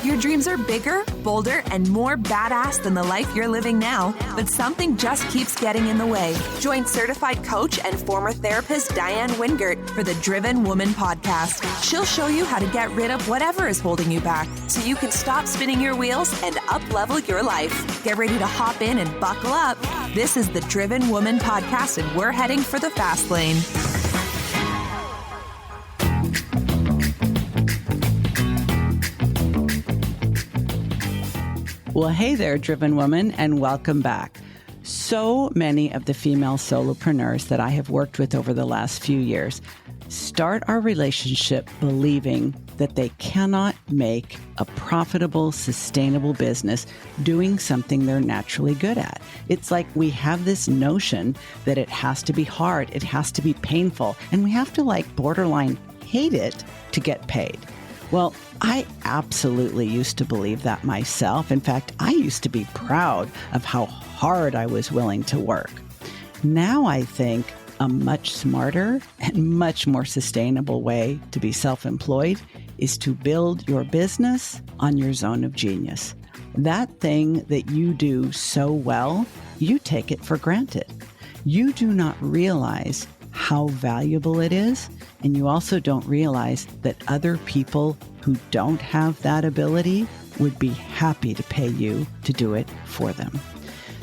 Your dreams are bigger, bolder, and more badass than the life you're living now, but something just keeps getting in the way. Join certified coach and former therapist Diane Wingert for the Driven Woman podcast. She'll show you how to get rid of whatever is holding you back so you can stop spinning your wheels and up-level your life. Get ready to hop in and buckle up. This is the Driven Woman podcast, and we're heading for the fast lane. Well, hey there, Driven Woman, and welcome back. So many of the female solopreneurs that I have worked with over the last few years start our relationship believing that they cannot make a profitable, sustainable business doing something they're naturally good at. It's like we have this notion that it has to be hard, it has to be painful, and we have to borderline hate it to get paid. Well, I absolutely used to believe that myself. In fact, I used to be proud of how hard I was willing to work. Now I think a much smarter and much more sustainable way to be self-employed is to build your business on your zone of genius. That thing that you do so well, you take it for granted. You do not realize how valuable it is, and you also don't realize that other people who don't have that ability would be happy to pay you to do it for them.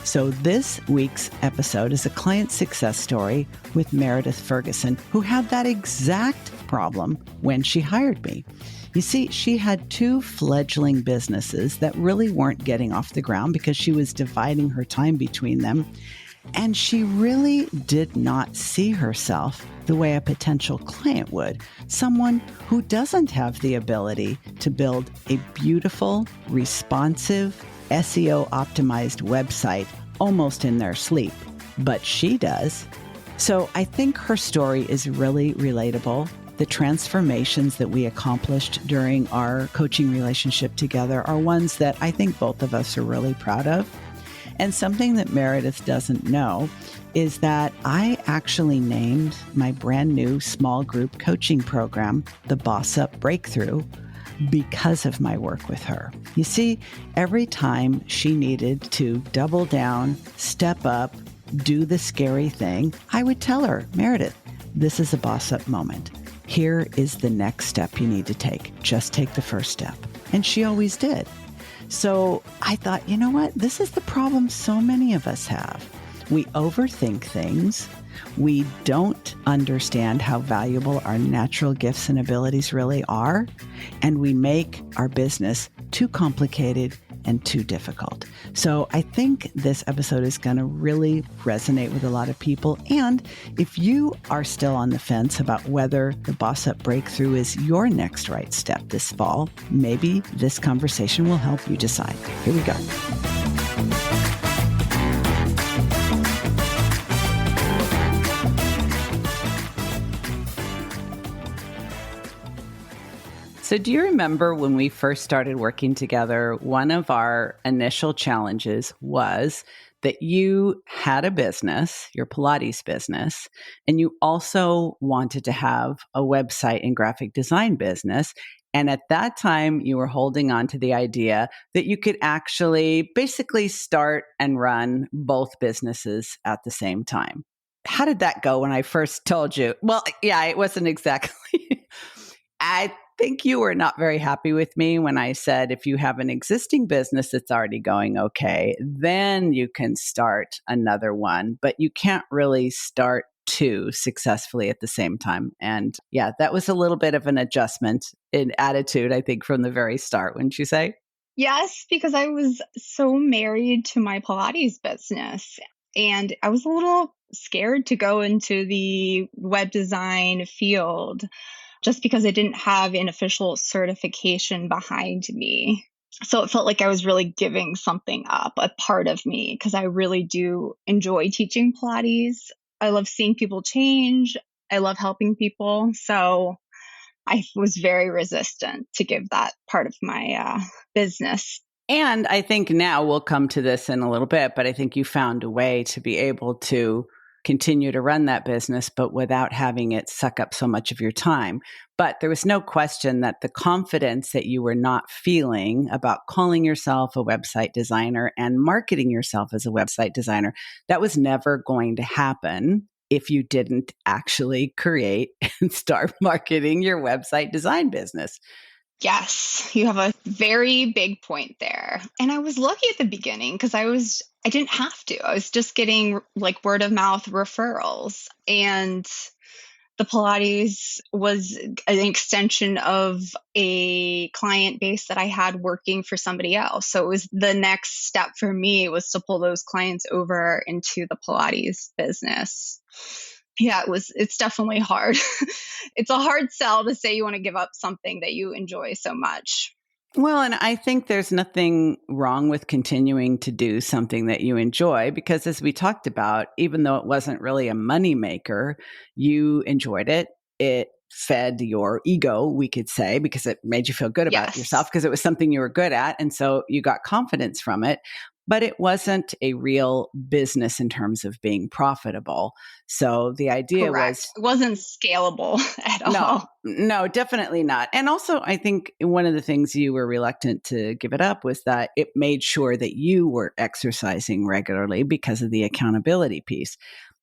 So this week's episode is a client success story with Meredith Ferguson, who had that exact problem when she hired me. You see, she had two fledgling businesses that really weren't getting off the ground because she was dividing her time between them. And she really did not see herself the way a potential client would, someone who doesn't have the ability to build a beautiful, responsive, SEO-optimized website almost in their sleep. But she does. So I think her story is really relatable. The transformations that we accomplished during our coaching relationship together are ones that I think both of us are really proud of. And something that Meredith doesn't know is that I actually named my brand new small group coaching program the Boss Up Breakthrough because of my work with her. You see, every time she needed to double down, step up, do the scary thing, I would tell her, Meredith, this is a boss up moment. Here is the next step you need to take. Just take the first step. And she always did. So I thought, you know what? This is the problem so many of us have. We overthink things. We don't understand how valuable our natural gifts and abilities really are. And we make our business too complicated and too difficult. So I think this episode is going to really resonate with a lot of people. And if you are still on the fence about whether the Boss Up Breakthrough is your next right step this fall, maybe this conversation will help you decide. Here we go. So do you remember when we first started working together, one of our initial challenges was that you had a business, your Pilates business, and you also wanted to have a website and graphic design business. And at that time, you were holding on to the idea that you could actually basically start and run both businesses at the same time. How did that go when I first told you? Well, yeah, it wasn't exactly. I think you were not very happy with me when I said, if you have an existing business that's already going okay, then you can start another one, but you can't really start two successfully at the same time. And yeah, that was a little bit of an adjustment in attitude, I think, from the very start, wouldn't you say? Yes, because I was so married to my Pilates business, and I was a little scared to go into the web design field, just because I didn't have an official certification behind me. So it felt like I was really giving something up, a part of me, because I really do enjoy teaching Pilates. I love seeing people change. I love helping people. So I was very resistant to give that part of my business. And I think now we'll come to this in a little bit, but I think you found a way to be able to continue to run that business, but without having it suck up so much of your time. But there was no question that the confidence that you were not feeling about calling yourself a website designer and marketing yourself as a website designer, that was never going to happen if you didn't actually create and start marketing your website design business. Yes, you have a very big point there. And I was lucky at the beginning because I didn't have to. I was just getting like word of mouth referrals. And the Pilates was an extension of a client base that I had working for somebody else. So it was the next step for me was to pull those clients over into the Pilates business. Yeah, it's definitely hard. It's a hard sell to say you want to give up something that you enjoy so much. Well, and I think there's nothing wrong with continuing to do something that you enjoy because, as we talked about, even though it wasn't really a moneymaker, you enjoyed it. It fed your ego, we could say, because it made you feel good about yourself Yes, because it was something you were good at. And so you got confidence from it. But it wasn't a real business in terms of being profitable. So the idea was correct. It wasn't scalable at no, all. no, definitely not. And also, I think one of the things you were reluctant to give it up was that it made sure that you were exercising regularly because of the accountability piece.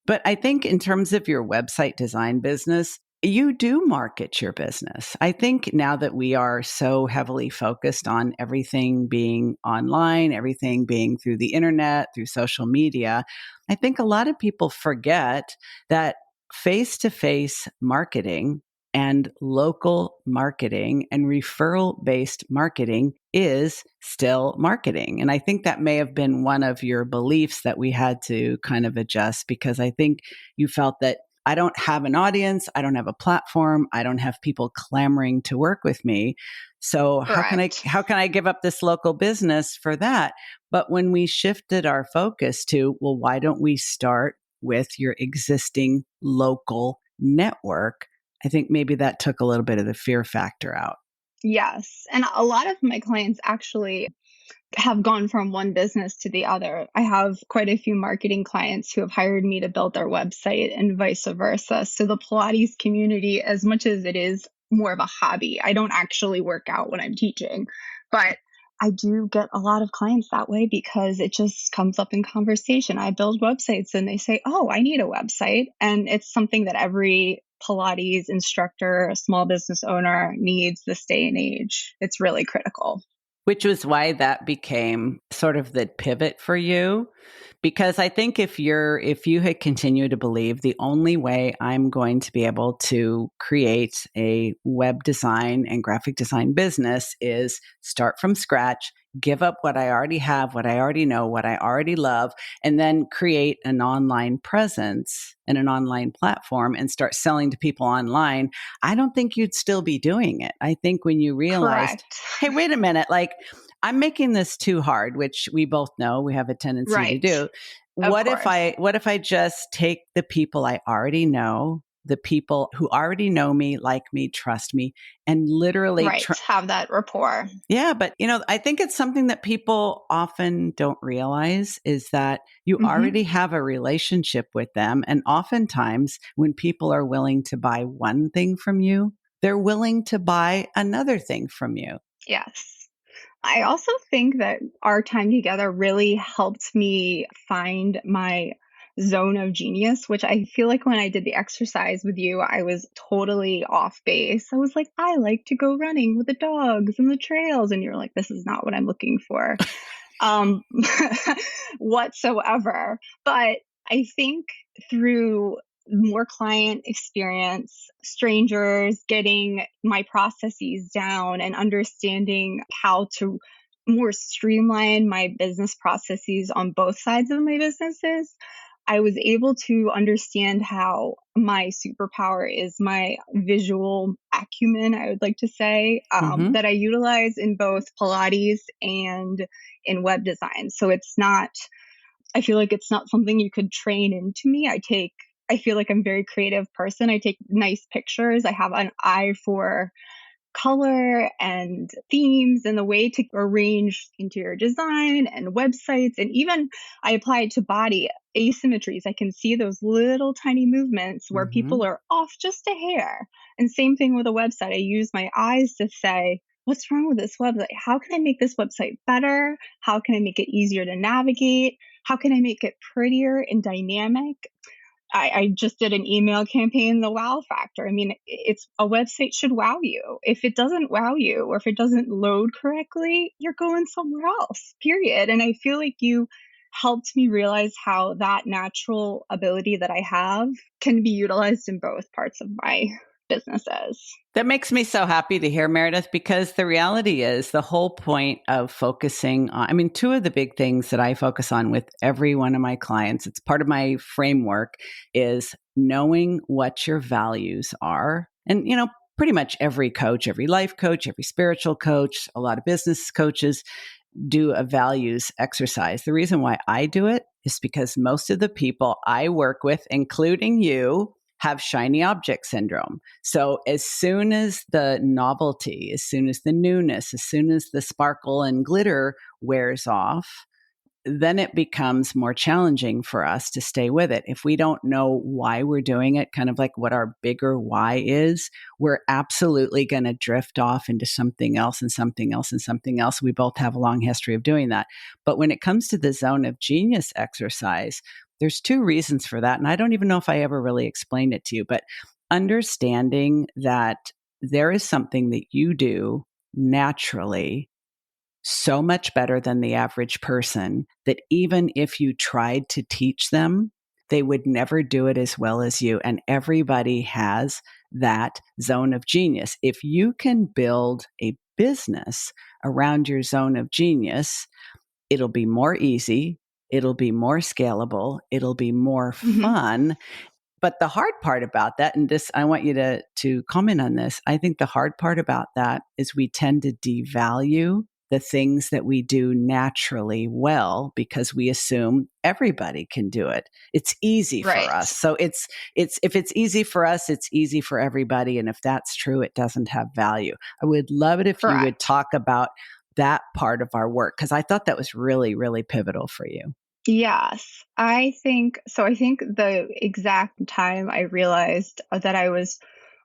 But I think in terms of your website design business, you do market your business. I think now that we are so heavily focused on everything being online, everything being through the internet, through social media, I think a lot of people forget that face to face marketing and local marketing and referral based marketing is still marketing. And I think that may have been one of your beliefs that we had to kind of adjust because I think you felt that I don't have an audience, I don't have a platform, I don't have people clamoring to work with me. So Correct. how can I give up this local business for that? But when we shifted our focus to, well, why don't we start with your existing local network? I think maybe that took a little bit of the fear factor out. Yes. And a lot of my clients actually have gone from one business to the other. I have quite a few marketing clients who have hired me to build their website and vice versa. So the Pilates community, as much as it is more of a hobby, I don't actually work out when I'm teaching, but I do get a lot of clients that way because it just comes up in conversation. I build websites and they say, "Oh, I need a website." And it's something that every Pilates instructor, small business owner needs this day and age. It's really critical. Which was why that became sort of the pivot for you. Because I think if you had continued to believe the only way I'm going to be able to create a web design and graphic design business is start from scratch, give up what I already have, what I already know, what I already love, and then create an online presence and an online platform and start selling to people online, I don't think you'd still be doing it. I think when you realized, Correct. hey, wait a minute, like I'm making this too hard, which we both know we have a tendency to Right. do. Of What course. if I just take the people I already know, the people who already know me, like me, trust me, and literally Right. Have that rapport. yeah, but I think it's something that people often don't realize is that you Hmm. already have a relationship with them. And oftentimes when people are willing to buy one thing from you, they're willing to buy another thing from you. Yes. I also think that our time together really helped me find my zone of genius, which I feel like when I did the exercise with you, I was totally off base. I was like, I like to go running with the dogs and the trails. And you're like, this is not what I'm looking for um, whatsoever. But I think through more client experience, strangers, getting my processes down and understanding how to more streamline my business processes on both sides of my businesses, I was able to understand how my superpower is my visual acumen, I would like to say, Hmm. that I utilize in both Pilates and in web design. So it's not, I feel like it's not something you could train into me. I feel like I'm a very creative person. I take nice pictures. I have an eye for color and themes and the way to arrange interior design and websites. And even I apply it to body asymmetries. I can see those little tiny movements where people are off just a hair. And same thing with a website. I use my eyes to say, what's wrong with this website? How can I make this website better? How can I make it easier to navigate? How can I make it prettier and dynamic? I just did an email campaign, the wow factor. I mean, it's a website should wow you. If it doesn't wow you or if it doesn't load correctly, you're going somewhere else, period. And I feel like you helped me realize how that natural ability that I have can be utilized in both parts of my businesses. That makes me so happy to hear, Meredith, because the reality is the whole point of focusing on, I mean, two of the big things that I focus on with every one of my clients, it's part of my framework, is knowing what your values are. And, you know, pretty much every coach, every life coach, every spiritual coach, a lot of business coaches do a values exercise. The reason why I do it is because most of the people I work with, including you, have shiny object syndrome. So as soon as the novelty, as soon as the newness, as soon as the sparkle and glitter wears off, then it becomes more challenging for us to stay with it. If we don't know why we're doing it, kind of like what our bigger why is, we're absolutely going to drift off into something else and something else and something else. We both have a long history of doing that. But when it comes to the zone of genius exercise, there's two reasons for that. And I don't even know if I ever really explained it to you, but understanding that there is something that you do naturally so much better than the average person that even if you tried to teach them, they would never do it as well as you. And everybody has that zone of genius. If you can build a business around your zone of genius, it'll be more easy. It'll be more scalable. It'll be more fun. But the hard part about that, and this, I want you to comment on this. I think the hard part about that is we tend to devalue the things that we do naturally well because we assume everybody can do it. It's easy for us. So it's if it's easy for us, it's easy for everybody. And if that's true, it doesn't have value. I would love it if you would talk about that part of our work, because I thought that was really, really pivotal for you. Yes, I think so. I think the exact time I realized that I was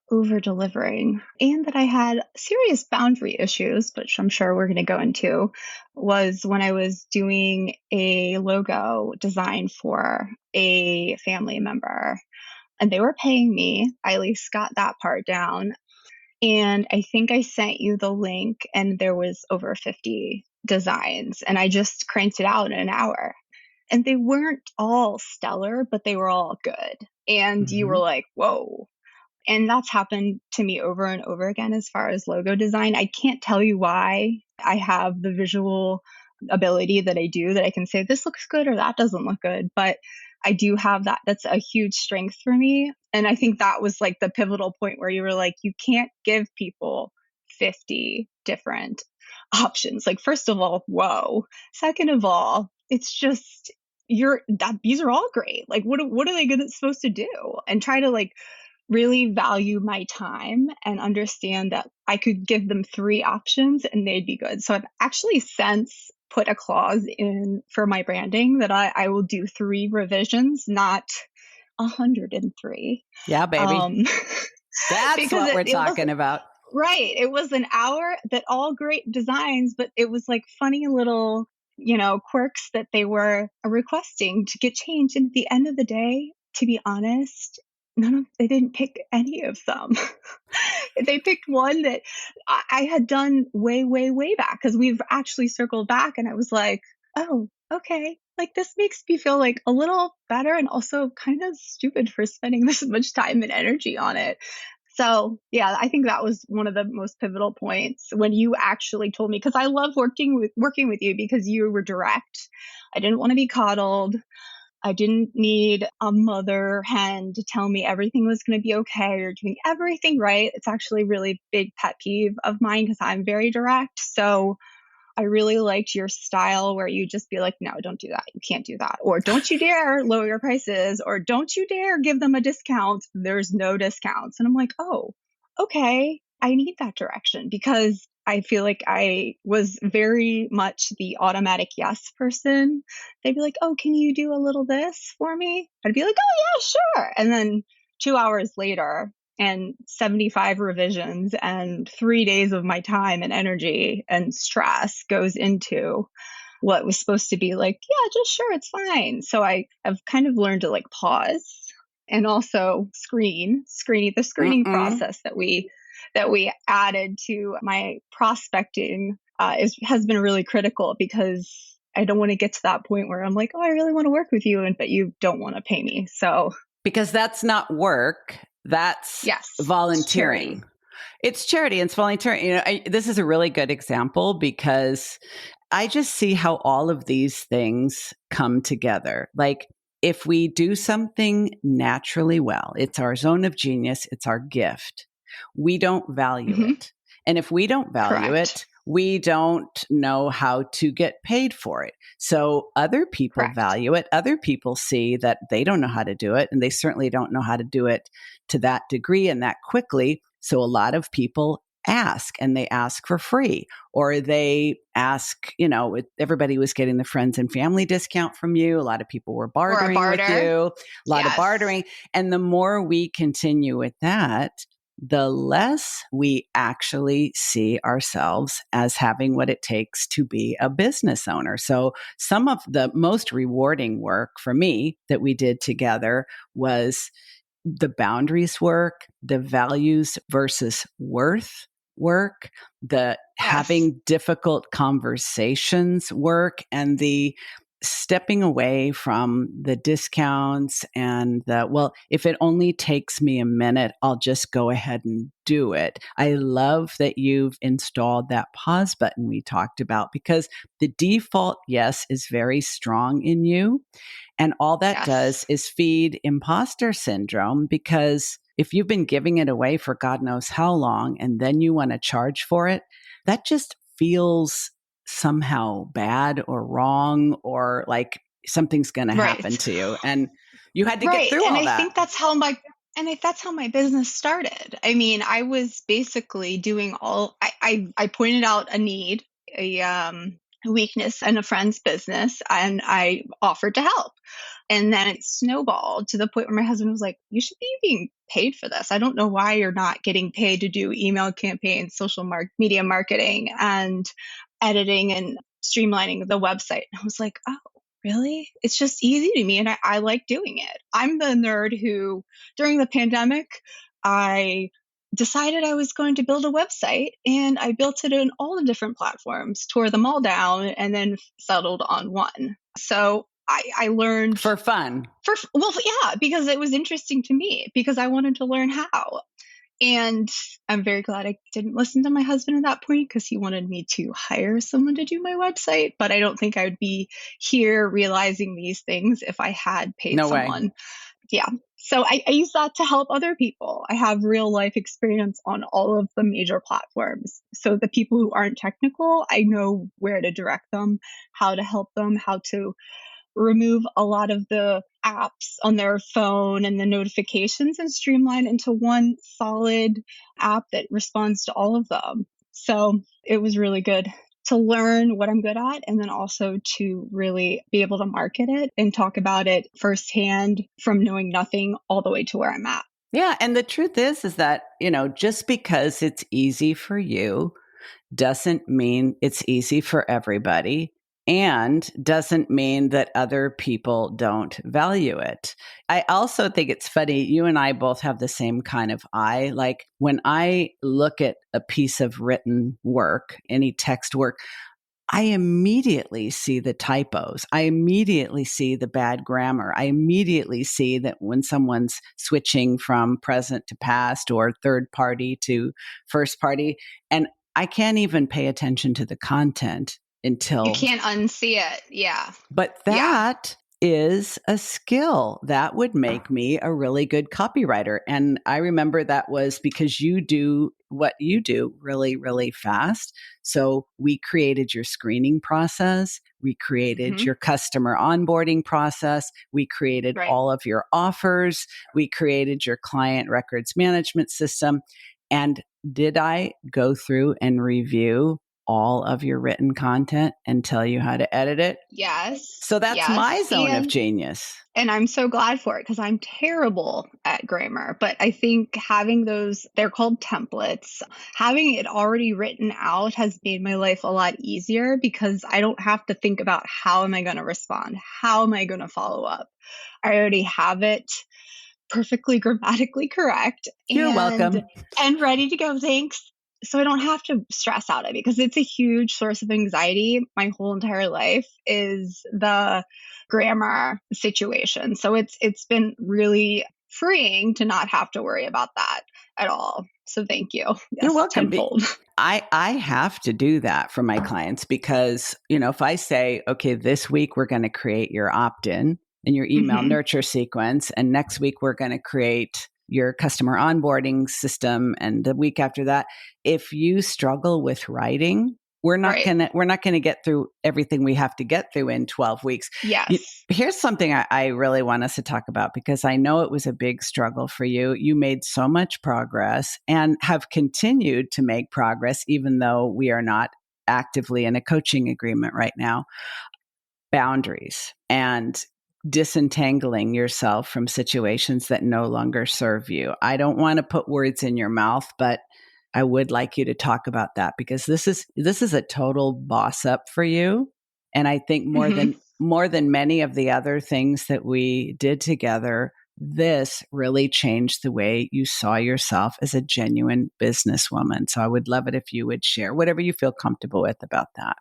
over delivering and that I had serious boundary issues, which I'm sure we're going to go into, was when I was doing a logo design for a family member and they were paying me. I at least got that part down. And I think I sent you the link and there was over 50 designs and I just cranked it out in an hour. And they weren't all stellar, but they were all good. And you were like, whoa. And that's happened to me over and over again as far as logo design. I can't tell you why I have the visual ability that I do, that I can say this looks good or that doesn't look good. But I do have that. That's a huge strength for me. And I think that was like the pivotal point where you were like, you can't give people 50 different options. Like, first of all, whoa. Second of all, it's just these are all great. Like, what are they supposed to do? And try to like really value my time and understand that I could give them 3 options and they'd be good. So I've actually since put a clause in for my branding that I will do 3 revisions, not 103. Yeah, baby. That's what we're talking about. Right. It was an hour that all great designs, but it was like funny little, quirks that they were requesting to get changed. And at the end of the day, to be honest, they didn't pick any of them. They picked one that I had done way, way, way back because we've actually circled back. And I was like, oh, okay. Like, this makes me feel like a little better and also kind of stupid for spending this much time and energy on it. So yeah, I think that was one of the most pivotal points when you actually told me, because I love working with you because you were direct. I didn't want to be coddled. I didn't need a mother hen to tell me everything was going to be okay or doing everything right. It's actually a really big pet peeve of mine because I'm very direct. So I really liked your style where you just be like, no, don't do that. You can't do that. Or don't you dare lower your prices. Or don't you dare give them a discount. There's no discounts. And I'm like, oh, okay. I need that direction because I feel like I was very much the automatic yes person. They'd be like, oh, can you do a little this for me? I'd be like, oh, yeah, sure. And then 2 hours later, and 75 revisions and 3 days of my time and energy and stress goes into what was supposed to be like, yeah, just sure, it's fine. So I have kind of learned to like pause and also the screening Mm-mm. process that we added to my prospecting has been really critical because I don't want to get to that point where I'm like, oh, I really want to work with you, but you don't want to pay me. So Because that's not work. That's yes, it's charity. volunteering. It's charity and it's volunteering. This is a really good example because I just see how all of these things come together. Like if we do something naturally well, it's our zone of genius, it's our gift. We don't value Hmm. it. And if we don't value Correct. it, we don't know how to get paid for it. So other people Correct. value it. Other people see that they don't know how to do it, and they certainly don't know how to do it to that degree and that quickly. So a lot of people ask, and they ask for free, or they ask, everybody was getting the friends and family discount from you. A lot of people were Or a bartering with barter. you, a lot of Yes. bartering. And the more we continue with that, the less we actually see ourselves as having what it takes to be a business owner. So some of the most rewarding work for me that we did together was the boundaries work, the values versus worth work, the Yes. having difficult conversations work, and the stepping away from the discounts and well, if it only takes me a minute, I'll just go ahead and do it. I love that you've installed that pause button we talked about because the default yes is very strong in you. And all that does Yes. is feed imposter syndrome because if you've been giving it away for God knows how long and then you want to charge for it, that just feels somehow bad or wrong or like something's going to happen Right. to you. And you had to get Right. through And all I that. think that's how my business started. I mean, I was basically doing I pointed out a need, a weakness in a friend's business, and I offered to help. And then it snowballed to the point where my husband was like, you should be being paid for this. I don't know why you're not getting paid to do email campaigns, media marketing, and editing and streamlining the website. And I was like, oh, really? It's just easy to me. And I like doing it. I'm the nerd who, during the pandemic, I decided I was going to build a website and I built it in all the different platforms, tore them all down, and then settled on one. So I learned For fun. well, yeah, because it was interesting to me because I wanted to learn how. And I'm very glad I didn't listen to my husband at that point because he wanted me to hire someone to do my website. But I don't think I would be here realizing these things if I had paid No way. someone. Yeah. So I use that to help other people. I have real life experience on all of the major platforms. So the people who aren't technical, I know where to direct them, how to help them, how to remove a lot of the apps on their phone and the notifications and streamline into one solid app that responds to all of them. So it was really good to learn what I'm good at and then also to really be able to market it and talk about it firsthand from knowing nothing all the way to where I'm at. Yeah. And the truth is that, just because it's easy for you doesn't mean it's easy for everybody and doesn't mean that other people don't value it. I also think it's funny. You and I both have the same kind of eye. Like when I look at a piece of written work, any text work, I immediately see the typos. I immediately see the bad grammar. I immediately see that when someone's switching from present to past or third party to first party. And I can't even pay attention to the content You until, can't unsee it. Yeah. but Yeah. that is a skill that would make me a really good copywriter. And I remember that was because you do what you do really, really fast. So we created your screening process. We created Hmm. your customer onboarding process. We created Right. all of your offers. We created your client records management system. And did I go through and review all of your written content and tell you how to edit it? Yes. So that's my Yes. zone of genius. And I'm so glad for it because I'm terrible at grammar. But I think having those, they're called templates, having it already written out has made my life a lot easier because I don't have to think about how am I going to respond? How am I going to follow up? I already have it perfectly grammatically correct You're welcome. and ready to go. Thanks. So I don't have to stress out it because it's a huge source of anxiety. My whole entire life is the grammar situation. So it's been really freeing to not have to worry about that at all. So thank you. Yes, You're welcome. Tenfold. I have to do that for my clients because, if I say, okay, this week we're going to create your opt-in and your email nurture sequence, and next week we're going to create your customer onboarding system, and the week after that, if you struggle with writing, we're not going to get through everything we have to get through in 12 weeks. Yes. Here's something I really want us to talk about because I know it was a big struggle for you. You made so much progress and have continued to make progress, even though we are not actively in a coaching agreement right now. Boundaries and disentangling yourself from situations that no longer serve you. I don't want to put words in your mouth, but I would like you to talk about that because this is a total boss up for you. And I think more than many of the other things that we did together, this really changed the way you saw yourself as a genuine businesswoman. So I would love it if you would share whatever you feel comfortable with about that.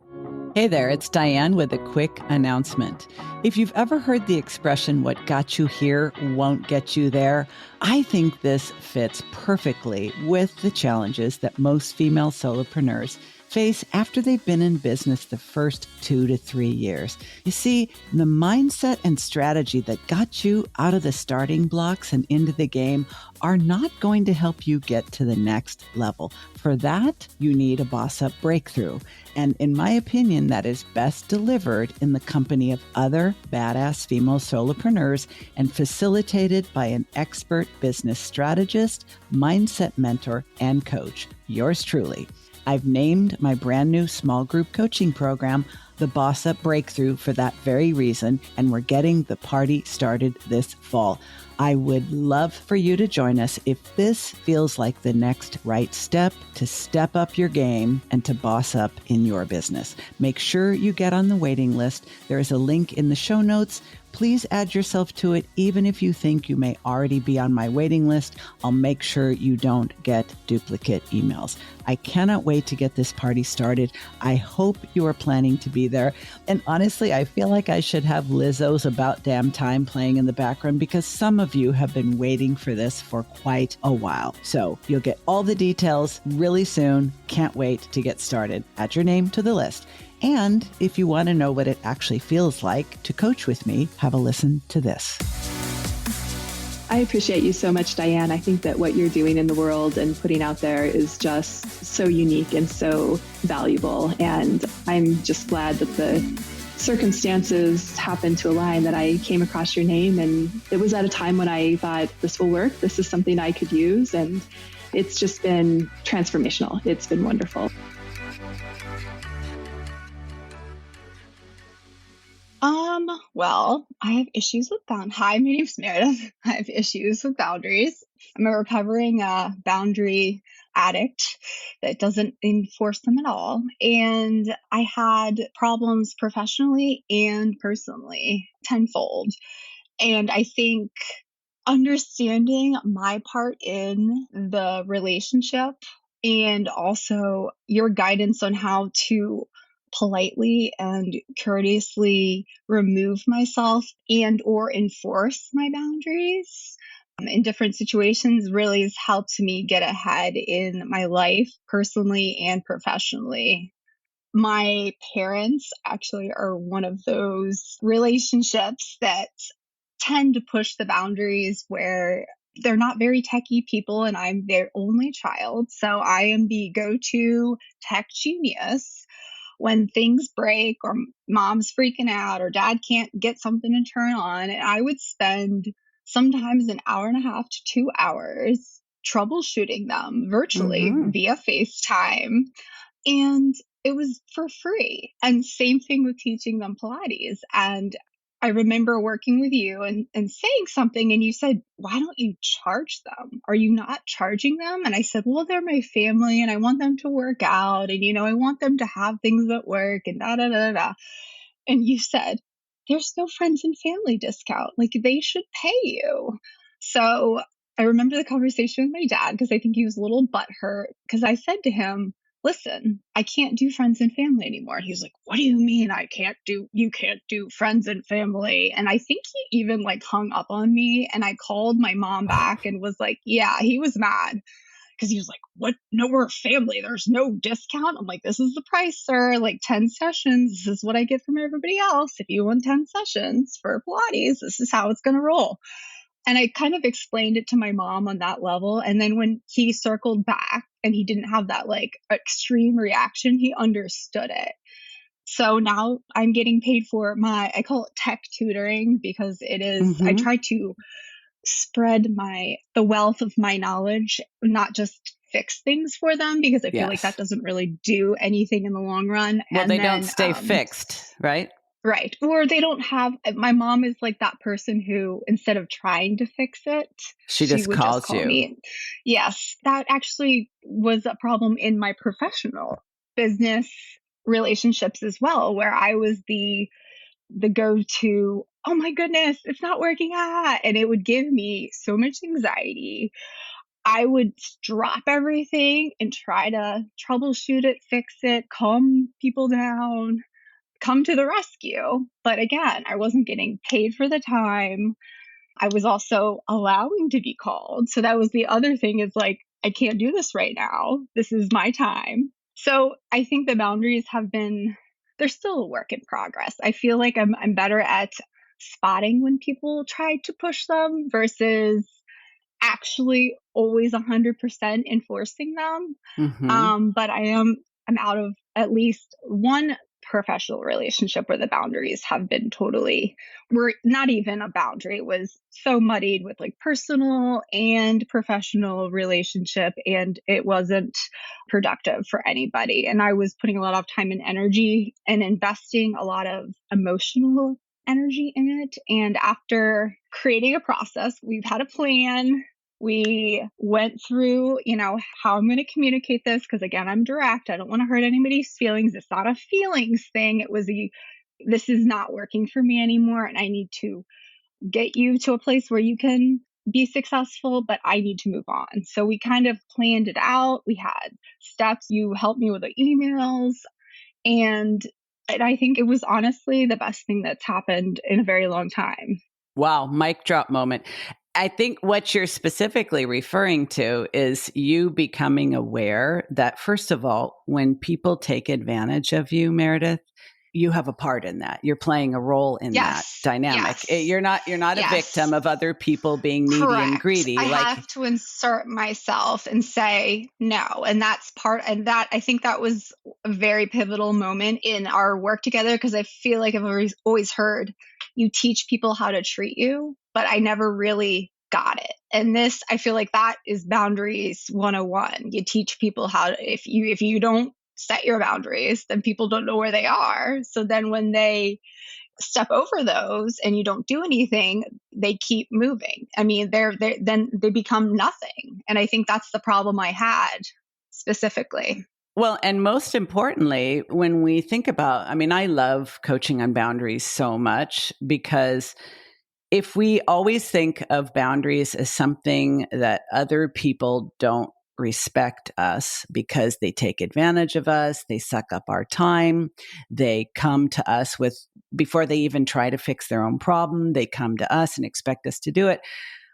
Hey there, it's Diane with a quick announcement. If you've ever heard the expression, what got you here won't get you there, I think this fits perfectly with the challenges that most female solopreneurs face after they've been in business the first 2 to 3 years. You see, the mindset and strategy that got you out of the starting blocks and into the game are not going to help you get to the next level. For that, you need a boss up breakthrough. And in my opinion, that is best delivered in the company of other badass female solopreneurs and facilitated by an expert business strategist, mindset mentor, and coach. Yours truly. I've named my brand new small group coaching program the Boss Up Breakthrough for that very reason, and we're getting the party started this fall. I would love for you to join us if this feels like the next right step to step up your game and to boss up in your business. Make sure you get on the waiting list. There is a link in the show notes. Please add yourself to it, even if you think you may already be on my waiting list. I'll make sure you don't get duplicate emails. I cannot wait to get this party started. I hope you are planning to be there. And honestly, I feel like I should have Lizzo's About Damn Time playing in the background because some of you have been waiting for this for quite a while. So you'll get all the details really soon. Can't wait to get started. Add your name to the list. And if you want to know what it actually feels like to coach with me, have a listen to this. I appreciate you so much, Diane. I think that what you're doing in the world and putting out there is just so unique and so valuable. And I'm just glad that the circumstances happened to align, that I came across your name. And it was at a time when I thought this will work. This is something I could use. And it's just been transformational. It's been wonderful. Well, I have issues with Hi, my name's Meredith. I have issues with boundaries. I'm a recovering boundary addict that doesn't enforce them at all. And I had problems professionally and personally tenfold. And I think understanding my part in the relationship and also your guidance on how to politely and courteously remove myself and or enforce my boundaries in different situations really has helped me get ahead in my life personally and professionally. My parents actually are one of those relationships that tend to push the boundaries where they're not very techie people and I'm their only child. So I am the go-to tech genius when things break or mom's freaking out or dad can't get something to turn on. And I would spend sometimes an hour and a half to 2 hours troubleshooting them virtually Mm-hmm. via FaceTime. And it was for free. And same thing with teaching them Pilates. And I remember working with you and saying something, and you said, why don't you charge them? Are you not charging them? And I said, well, they're my family and I want them to work out. And, I want them to have things at work and da da da da. And you said, there's no friends and family discount. Like, they should pay you. So I remember the conversation with my dad because I think he was a little butthurt because I said to him, listen, I can't do friends and family anymore. He's like, what do you mean you can't do friends and family? And I think he even hung up on me, and I called my mom back and was like, yeah, he was mad because he was like, what? No, we're a family. There's no discount. I'm like, this is the price, sir. 10 sessions. This is what I get from everybody else. If you want 10 sessions for Pilates, this is how it's going to roll. And I kind of explained it to my mom on that level. And then when he circled back and he didn't have that extreme reaction, he understood it. So now I'm getting paid for I call it tech tutoring because it is, I try to spread the wealth of my knowledge, not just fix things for them, because I feel like that doesn't really do anything in the long run. Well, and they don't stay fixed, right? Right. Or they don't have, my mom is that person who, instead of trying to fix it, she would just call you. Me. Yes. That actually was a problem in my professional business relationships as well, where I was the go-to, oh my goodness, it's not working out. And it would give me so much anxiety. I would drop everything and try to troubleshoot it, fix it, calm people down, come to the rescue. But again, I wasn't getting paid for the time. I was also allowing to be called. So that was the other thing, is I can't do this right now. This is my time. So I think the boundaries they're still a work in progress. I feel like I'm better at spotting when people try to push them versus actually always 100% enforcing them. But I'm out of at least one professional relationship where the boundaries have been were not even a boundary. It was so muddied with personal and professional relationship, and it wasn't productive for anybody. And I was putting a lot of time and energy and investing a lot of emotional energy in it. And after creating a process, we've had a plan. We went through, how I'm going to communicate this, because again, I'm direct. I don't want to hurt anybody's feelings. It's not a feelings thing. It was this is not working for me anymore, and I need to get you to a place where you can be successful, but I need to move on. So we kind of planned it out. We had steps. You helped me with the emails, and I think it was honestly the best thing that's happened in a very long time. Wow, mic drop moment. I think what you're specifically referring to is you becoming aware that, first of all, when people take advantage of you, Meredith, you have a part in that. You're playing a role in that dynamic. You're not a victim of other people being needy and greedy. I have to insert myself and say no. And that's I think that was a very pivotal moment in our work together, because I feel like I've always heard you teach people how to treat you, but I never really got it. And this, I feel like that is boundaries 101. You teach people if you don't set your boundaries, then people don't know where they are. So then when they step over those and you don't do anything, they keep moving. I mean, then they become nothing. And I think that's the problem I had specifically. Well, and most importantly, when we think about, I love coaching on boundaries so much, because if we always think of boundaries as something that other people don't respect us because they take advantage of us, they suck up our time, they come to us before they even try to fix their own problem, they come to us and expect us to do it.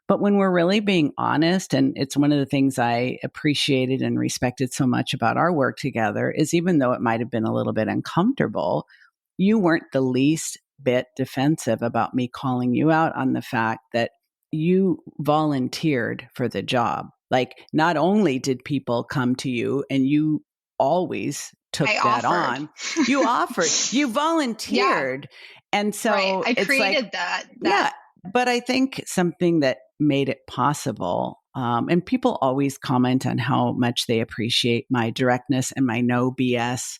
But when we're really being honest, and it's one of the things I appreciated and respected so much about our work together, is even though it might have been a little bit uncomfortable, you weren't the least bit defensive about me calling you out on the fact that you volunteered for the job. Not only did people come to you and you always took that on, you offered, you volunteered. Yeah. And so I created that. Yeah. But I think something that made it possible And people always comment on how much they appreciate my directness and my no BS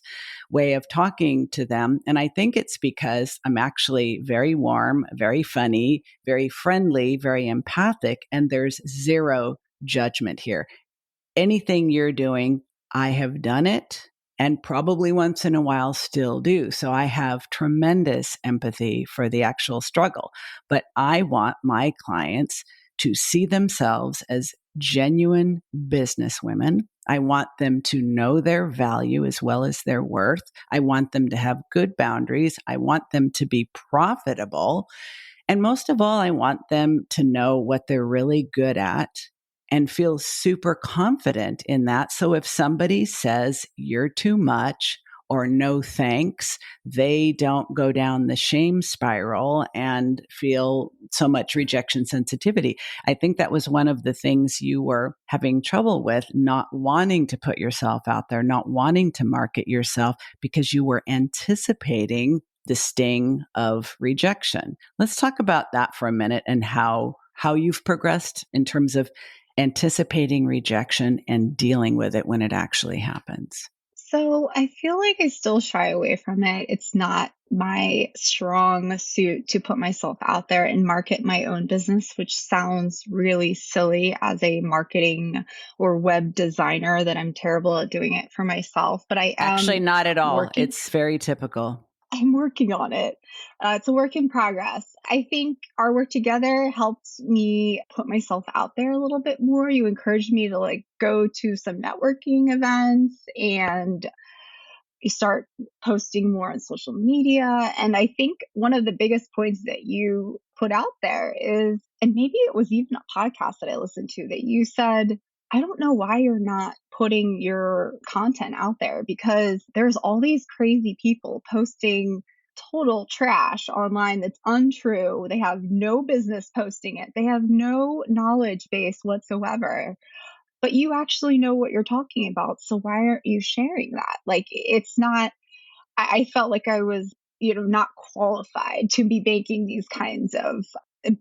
way of talking to them. And I think it's because I'm actually very warm, very funny, very friendly, very empathic, and there's zero judgment here. Anything you're doing, I have done it and probably once in a while still do. So I have tremendous empathy for the actual struggle. But I want my clients to see themselves as genuine businesswomen. I want them to know their value as well as their worth. I want them to have good boundaries. I want them to be profitable. And most of all, I want them to know what they're really good at and feel super confident in that. So if somebody says you're too much or no thanks, they don't go down the shame spiral and feel so much rejection sensitivity. I think that was one of the things you were having trouble with, not wanting to put yourself out there, not wanting to market yourself because you were anticipating the sting of rejection. Let's talk about that for a minute and how you've progressed in terms of anticipating rejection and dealing with it when it actually happens. So I feel like I still shy away from it. It's not my strong suit to put myself out there and market my own business, which sounds really silly as a marketing or web designer that I'm terrible at doing it for myself. But I am Actually, not at all. working. It's very typical. I'm working on it. It's a work in progress. I think our work together helps me put myself out there a little bit more. You encouraged me to go to some networking events and you start posting more on social media. And I think one of the biggest points that you put out there is, and maybe it was even a podcast that I listened to, that you said, I don't know why you're not putting your content out there, because there's all these crazy people posting total trash online that's untrue. They have no business posting it. They have no knowledge base whatsoever. But you actually know what you're talking about. So why aren't you sharing that? It's not, I felt like I was, not qualified to be making these kinds of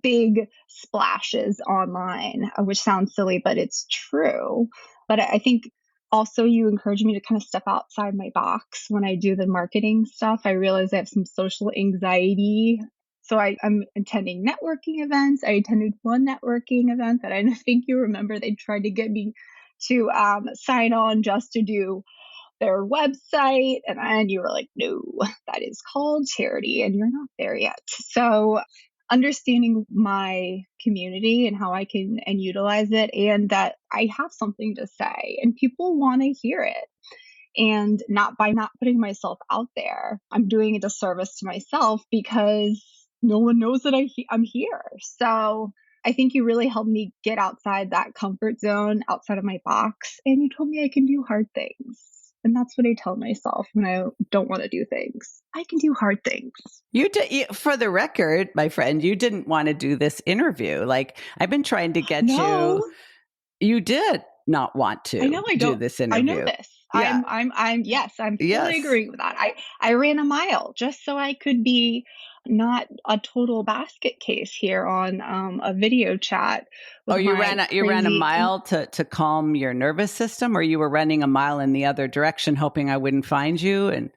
big splashes online, which sounds silly, but it's true. But I think also you encourage me to kind of step outside my box when I do the marketing stuff. I realize I have some social anxiety. So I'm attending networking events. I attended one networking event that I think you remember. They tried to get me to sign on just to do their website. And you were like, no, that is called charity and you're not there yet. So understanding my community and how I can and utilize it, and that I have something to say and people want to hear it. And not by not putting myself out there, I'm doing a disservice to myself because no one knows that I'm here. So I think you really helped me get outside that comfort zone, outside of my box. And you told me I can do hard things. And that's what I tell myself when I don't want to do things. I can do hard things. For the record, my friend, you didn't want to do this interview. I've been trying to get No. You did not want to I know I do don't. this interview. I know this. Yeah. I'm fully agreeing with that. I ran a mile just so I could be not a total basket case here on a video chat. You ran a mile to calm your nervous system, or you were running a mile in the other direction, hoping I wouldn't find you and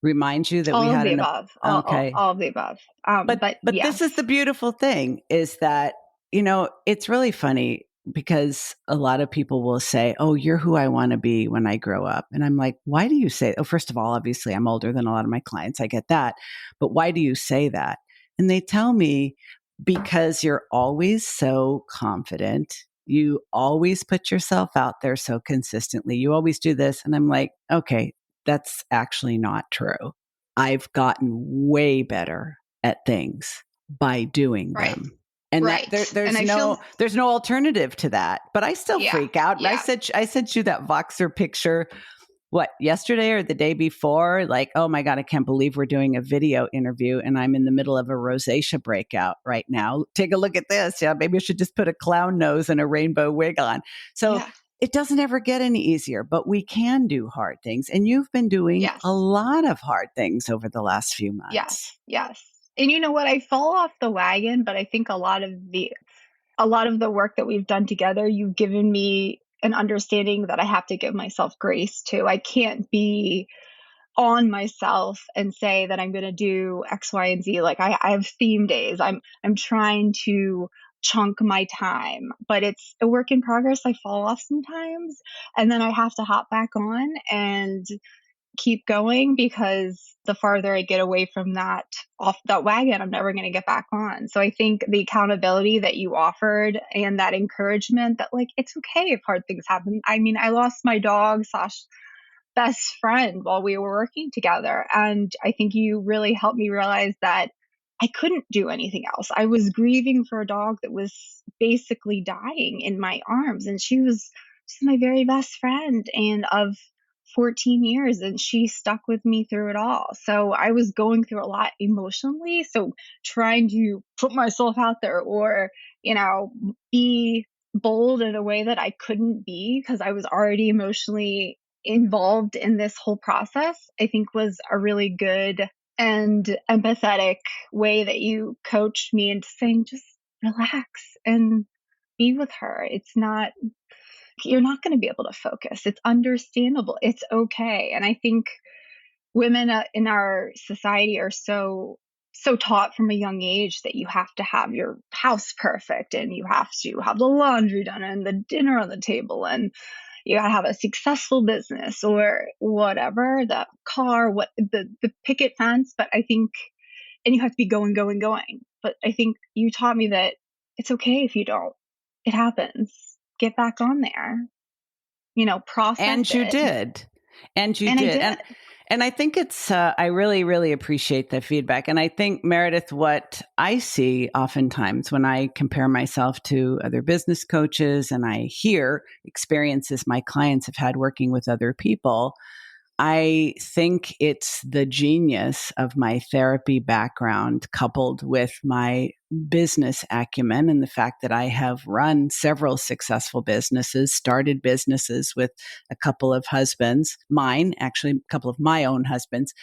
remind you that all we had of the above. Okay. All of the above. But yes. This is the beautiful thing is that, it's really funny because a lot of people will say, oh, you're who I want to be when I grow up. And I'm like, why do you say, oh, first of all, obviously I'm older than a lot of my clients. I get that. But why do you say that? And they tell me, because you're always so confident. You always put yourself out there so consistently. You always do this. And I'm like, okay, that's actually not true. I've gotten way better at things by doing them. And right. There's no alternative to that. But I still freak out. Yeah. I sent you that Voxer picture, yesterday or the day before? Oh my God, I can't believe we're doing a video interview and I'm in the middle of a rosacea breakout right now. Take a look at this. Yeah, maybe I should just put a clown nose and a rainbow wig on. So it doesn't ever get any easier, but we can do hard things. And you've been doing a lot of hard things over the last few months. Yes. And you know what? I fall off the wagon, but I think a lot of a lot of the work that we've done together, you've given me an understanding that I have to give myself grace to. I can't be on myself and say that I'm going to do X, Y, and Z. Like I have theme days. I'm trying to chunk my time, but it's a work in progress. I fall off sometimes, and then I have to hop back on and keep going, because the farther I get away from that, off that wagon, I'm never going to get back on. So I think the accountability that you offered and that encouragement that, like, it's okay if hard things happen. I mean, I lost my dog slash best friend while we were working together. And I think you really helped me realize that I couldn't do anything else. I was grieving for a dog that was basically dying in my arms. And she's my very best friend and of 14 years. And she stuck with me through it all. So I was going through a lot emotionally. So trying to put myself out there or, be bold in a way that I couldn't be because I was already emotionally involved in this whole process, I think was a really good and empathetic way that you coached me into saying, just relax and be with her. You're not going to be able to focus. It's understandable. It's okay. And I think women in our society are so taught from a young age that you have to have your house perfect and you have to have the laundry done and the dinner on the table and you gotta have a successful business or whatever, the car, what the picket fence. But I think, and you have to be going. But I think you taught me that it's okay if you don't. It happens. Get back on there. Process. And you did. And you did. And I think it's, I really, really appreciate the feedback. And I think, Meredith, what I see oftentimes when I compare myself to other business coaches and I hear experiences my clients have had working with other people, I think it's the genius of my therapy background coupled with my business acumen and the fact that I have run several successful businesses, started businesses with a couple of husbands, actually a couple of my own husbands,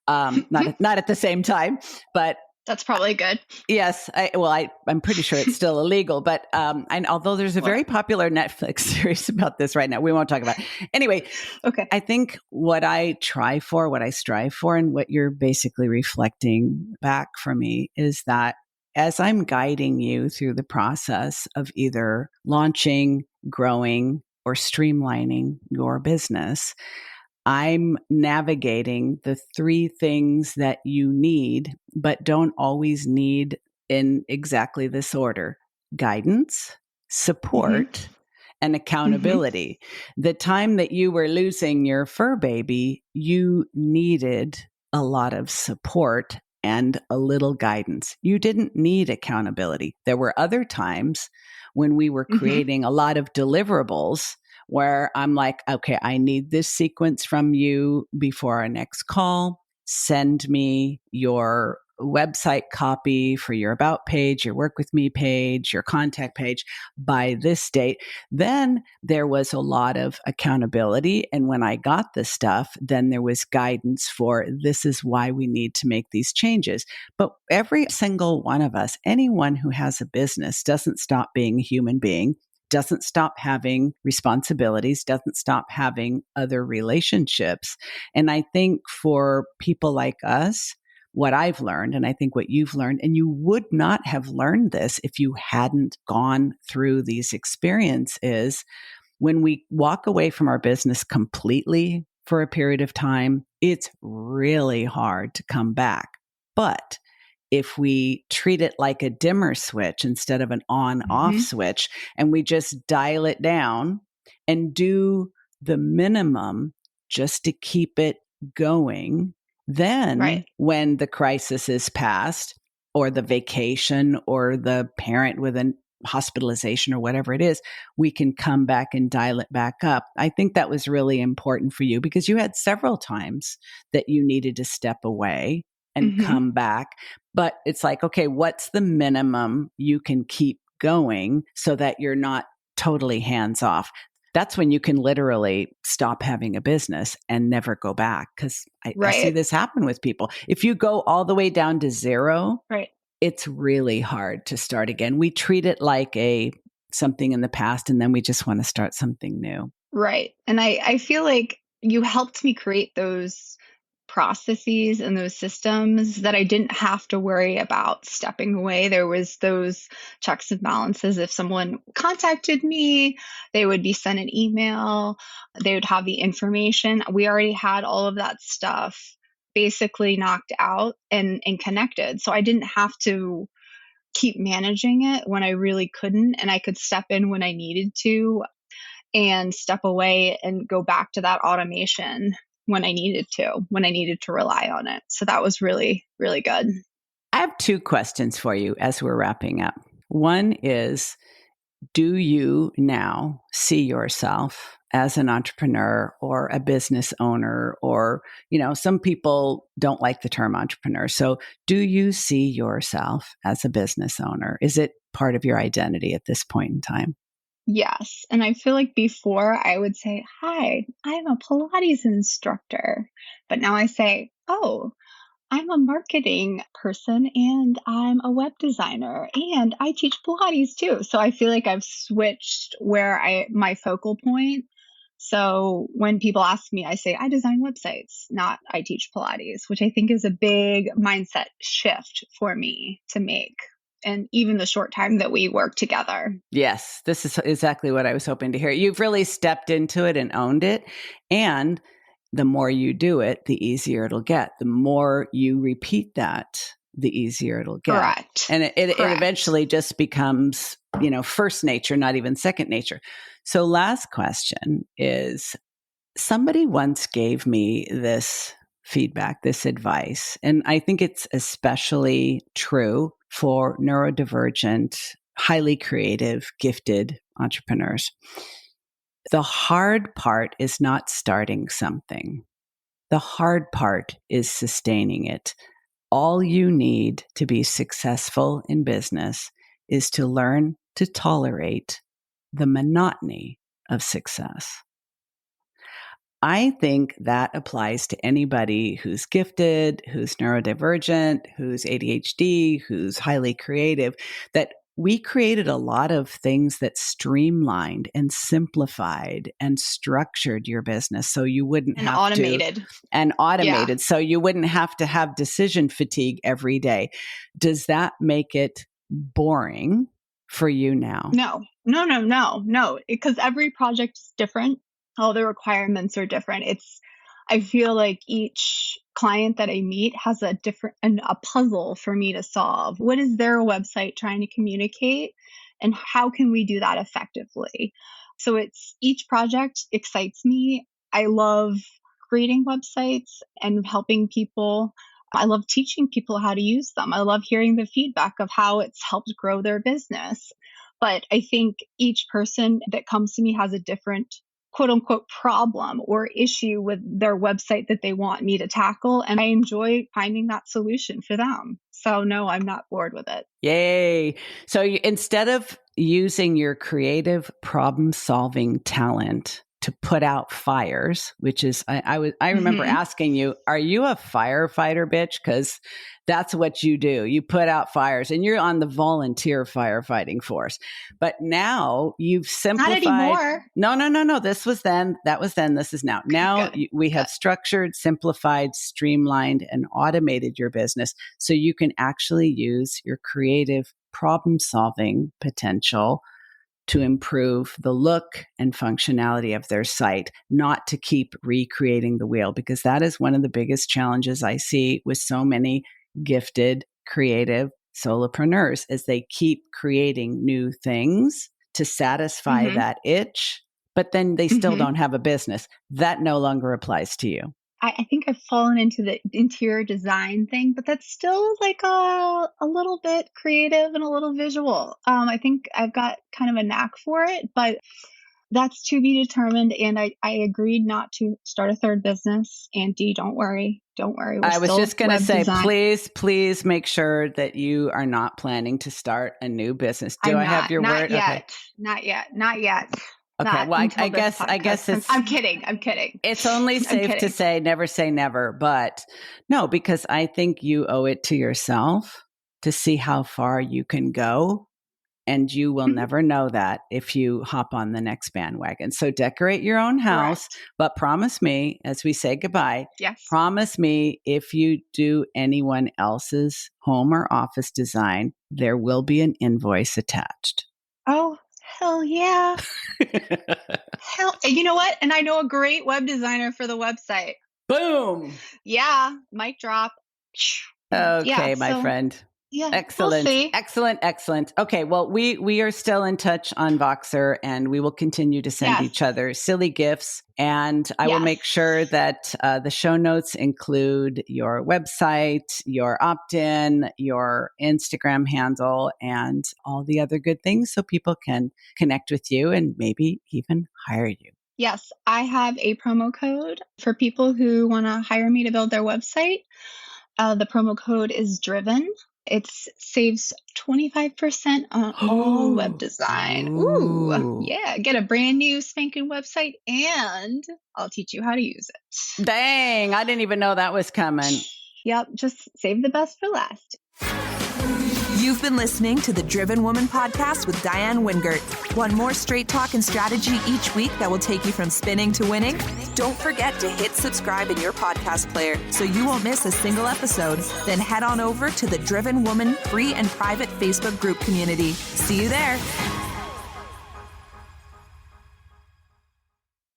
not at the same time, but that's probably good. Yes. I'm pretty sure it's still illegal, but although there's a very popular Netflix series about this right now, we won't talk about it. Anyway, okay. I think what I strive for, and what you're basically reflecting back for me is that as I'm guiding you through the process of either launching, growing, or streamlining your business, I'm navigating the three things that you need, but don't always need in exactly this order: guidance, support, and accountability. The time that you were losing your fur baby, you needed a lot of support and a little guidance. You didn't need accountability. There were other times when we were creating a lot of deliverables where I'm like, okay, I need this sequence from you before our next call. Send me your website copy for your about page, your work with me page, your contact page by this date. Then there was a lot of accountability. And when I got the stuff, then there was guidance for this is why we need to make these changes. But every single one of us, anyone who has a business, doesn't stop being a human being, doesn't stop having responsibilities, doesn't stop having other relationships. And I think for people like us, what I've learned, and I think what you've learned, and you would not have learned this if you hadn't gone through these experiences, when we walk away from our business completely for a period of time, it's really hard to come back. But if we treat it like a dimmer switch instead of an on-off switch, and we just dial it down and do the minimum just to keep it going, then when the crisis is past, or the vacation, or the parent with a hospitalization, or whatever it is, we can come back and dial it back up. I think that was really important for you because you had several times that you needed to step away and come back. But it's like, okay, what's the minimum you can keep going so that you're not totally hands off? That's when you can literally stop having a business and never go back. Because I see this happen with people. If you go all the way down to zero, it's really hard to start again. We treat it like something in the past, and then we just want to start something new. Right. And I feel like you helped me create those processes and those systems that I didn't have to worry about stepping away. There was those checks and balances. If someone contacted me, they would be sent an email, they would have the information. We already had all of that stuff basically knocked out and connected. So I didn't have to keep managing it when I really couldn't, and I could step in when I needed to and step away and go back to that automation when I needed to rely on it. So that was really, really good. I have two questions for you as we're wrapping up. One is, do you now see yourself as an entrepreneur or a business owner? Or, some people don't like the term entrepreneur. So do you see yourself as a business owner? Is it part of your identity at this point in time? Yes. And I feel like before I would say, hi, I'm a Pilates instructor. But now I say, oh, I'm a marketing person and I'm a web designer and I teach Pilates too. So I feel like I've switched my focal point. So when people ask me, I say I design websites, not I teach Pilates, which I think is a big mindset shift for me to make. And even the short time that we work together. Yes, this is exactly what I was hoping to hear. You've really stepped into it and owned it. And the more you do it, the easier it'll get. The more you repeat that, the easier it'll get. Correct. And it eventually just becomes, first nature, not even second nature. So last question is, somebody once gave me this feedback, this advice, and I think it's especially true for neurodivergent, highly creative, gifted entrepreneurs. The hard part is not starting something. The hard part is sustaining it. All you need to be successful in business is to learn to tolerate the monotony of success. I think that applies to anybody who's gifted, who's neurodivergent, who's ADHD, who's highly creative, that we created a lot of things that streamlined and simplified and structured your business so you wouldn't have automated. And automated. Yeah. So you wouldn't have to have decision fatigue every day. Does that make it boring for you now? No, because every project is different. All the requirements are different. I feel like each client that I meet has a puzzle for me to solve. What is their website trying to communicate and how can we do that effectively? So each project excites me. I love creating websites and helping people. I love teaching people how to use them. I love hearing the feedback of how it's helped grow their business. But I think each person that comes to me has a different quote unquote problem or issue with their website that they want me to tackle. And I enjoy finding that solution for them. So no, I'm not bored with it. Yay. So instead of using your creative problem solving talent to put out fires, which is, I remember asking you, are you a firefighter, bitch? Because that's what you do. You put out fires and you're on the volunteer firefighting force. But now you've simplified. Not anymore. No. This was then. That was then. This is now. Now we have structured, simplified, streamlined, and automated your business so you can actually use your creative problem solving potential to improve the look and functionality of their site, not to keep recreating the wheel, because that is one of the biggest challenges I see with so many gifted, creative solopreneurs, is they keep creating new things to satisfy that itch, but then they still don't have a business. That no longer applies to you. I think I've fallen into the interior design thing, but that's still like a little bit creative and a little visual. I think I've got kind of a knack for it, but that's to be determined. And I agreed not to start a third business. And Dee, don't worry. I was just going to say, please make sure that you are not planning to start a new business. Do I have your word? Not yet. Okay. Well, I guess it's. I'm kidding. It's only safe to say never say never, but no, because I think you owe it to yourself to see how far you can go. And you will never know that if you hop on the next bandwagon. So decorate your own house, but promise me, as we say goodbye, promise me if you do anyone else's home or office design, there will be an invoice attached. Oh, hell yeah. You know what? And I know a great web designer for the website. Boom. Yeah. Mic drop. Okay, my friend. Yeah. Excellent. We'll see. Excellent. Okay. Well, we are still in touch on Voxer, and we will continue to send each other silly gifts. And I will make sure that the show notes include your website, your opt-in, your Instagram handle, and all the other good things so people can connect with you and maybe even hire you. Yes, I have a promo code for people who want to hire me to build their website. The promo code is DRIVEN. It saves 25% on all web design. Ooh, yeah. Get a brand new spanking website and I'll teach you how to use it. Dang, I didn't even know that was coming. Yep, just save the best for last. You've been listening to the Driven Woman podcast with Diane Wingert. Want more straight talk and strategy each week that will take you from spinning to winning? Don't forget to hit subscribe in your podcast player so you won't miss a single episode. Then head on over to the Driven Woman free and private Facebook group community. See you there.